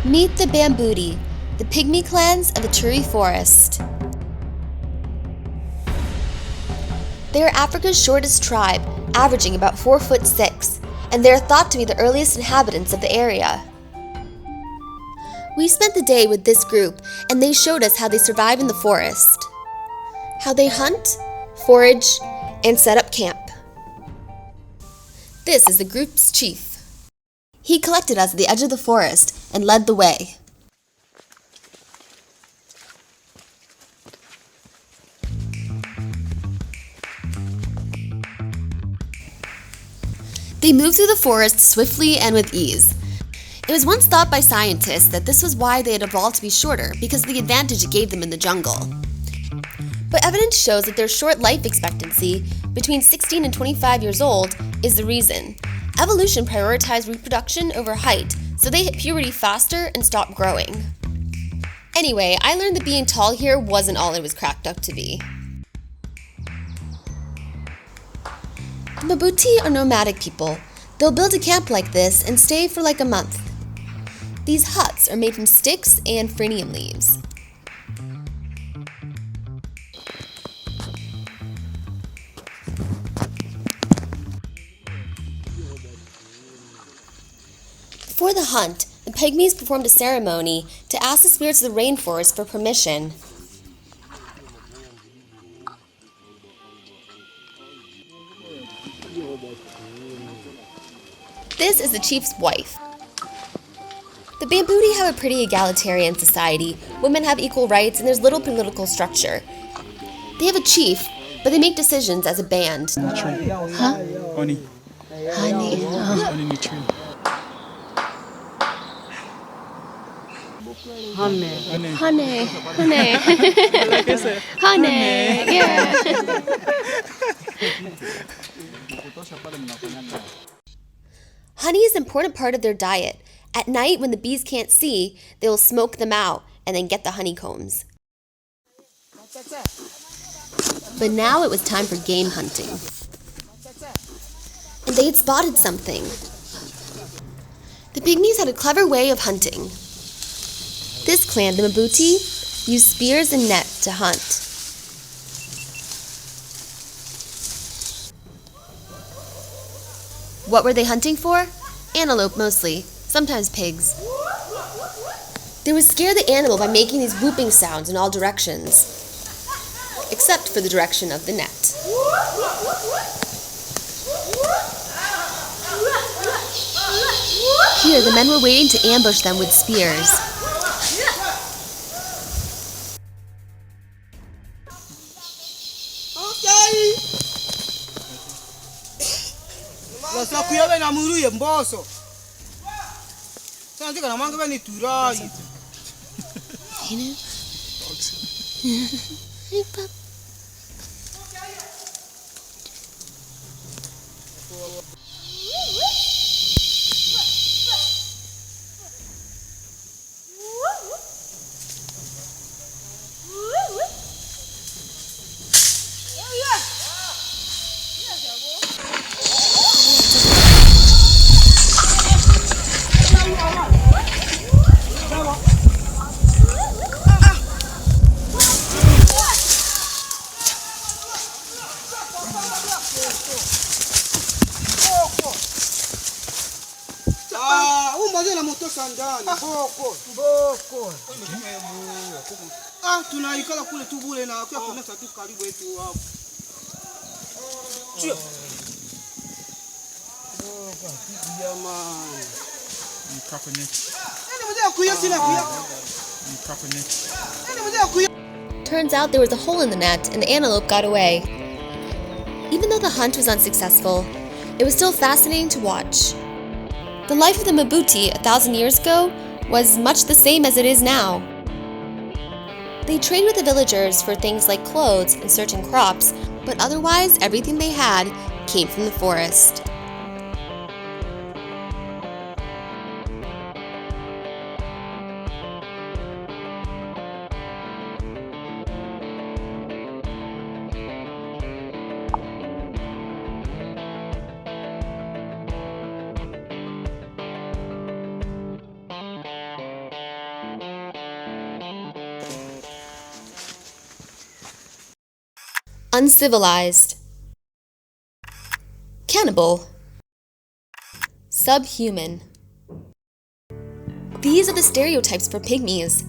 Meet the Bambuti, the pygmy clans of the Ituri Forest. They are Africa's shortest tribe, averaging about 4'6", and they are thought to be the earliest inhabitants of the area. We spent the day with this group, and they showed us how they survive in the forest, how they hunt, forage, and set up camp. This is the group's chief. He collected us at the edge of the forest and led the way. They moved through the forest swiftly and with ease. It was once thought by scientists that this was why they had evolved to be shorter, because of the advantage it gave them in the jungle. But evidence shows that their short life expectancy, between 16 and 25 years old, is the reason. Evolution prioritized reproduction over height, so they hit puberty faster and stopped growing. Anyway, I learned that being tall here wasn't all it was cracked up to be. The Mabuti are nomadic people. They'll build a camp like this and stay for like a month. These huts are made from sticks and phrynium leaves. Before the hunt, the pygmies performed a ceremony to ask the spirits of the rainforest for permission. This is the chief's wife. The Bambuti have a pretty egalitarian society. Women have equal rights and there's little political structure. They have a chief, but they make decisions as a band. Huh? Honey. Honey. Honey. Honey. Honey. Yeah. Honey is an important part of their diet. At night, when the bees can't see, they will smoke them out and then get the honeycombs. But now it was time for game hunting. And they had spotted something. The pygmies had a clever way of hunting. This clan, the Mabuti, used spears and net to hunt. What were they hunting for? Antelope mostly, sometimes pigs. They would scare the animal by making these whooping sounds in all directions, except for the direction of the net. Here, the men were waiting to ambush them with spears. tunaikala kule tu bure na kwa kunasa tu karibu yetu hapo. Jamani. Turns out there was a hole in the net and the antelope got away. Even though the hunt was unsuccessful, it was still fascinating to watch. The life of the Mabuti 1,000 years ago was much the same as it is now. They trade with the villagers for things like clothes and certain crops, but otherwise everything they had came from the forest. Uncivilized. Cannibal. Subhuman. These are the stereotypes for pygmies.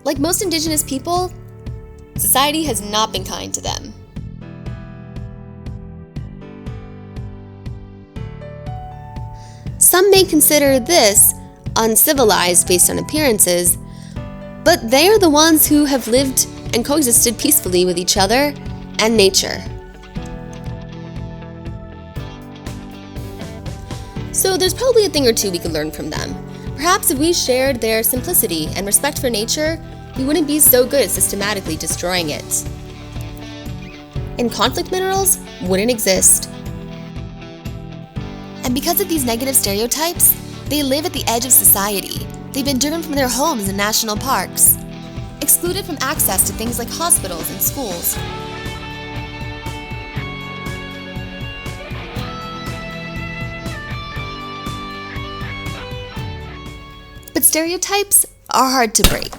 Like most indigenous people, society has not been kind to them. Some may consider this uncivilized based on appearances, but they are the ones who have lived and coexisted peacefully with each other and nature. So there's probably a thing or two we could learn from them. Perhaps if we shared their simplicity and respect for nature, we wouldn't be so good at systematically destroying it. And conflict minerals wouldn't exist. And because of these negative stereotypes, they live at the edge of society. They've been driven from their homes in national parks, excluded from access to things like hospitals and schools. But stereotypes are hard to break.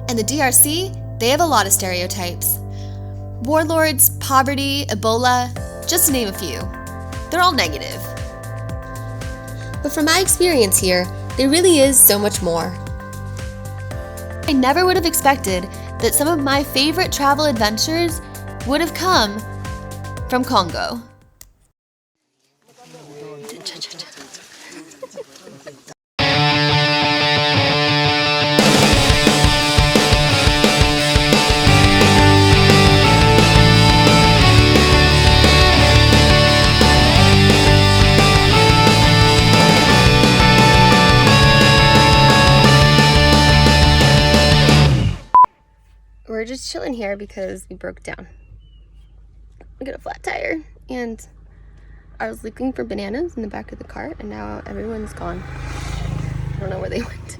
And the DRC, they have a lot of stereotypes. Warlords, poverty, Ebola, just to name a few. They're all negative. But from my experience here, there really is so much more. I never would have expected that some of my favorite travel adventures would have come from Congo. We're just chilling here because we broke down. We got a flat tire, and I was looking for bananas in the back of the cart, and now everyone's gone. I don't know where they went.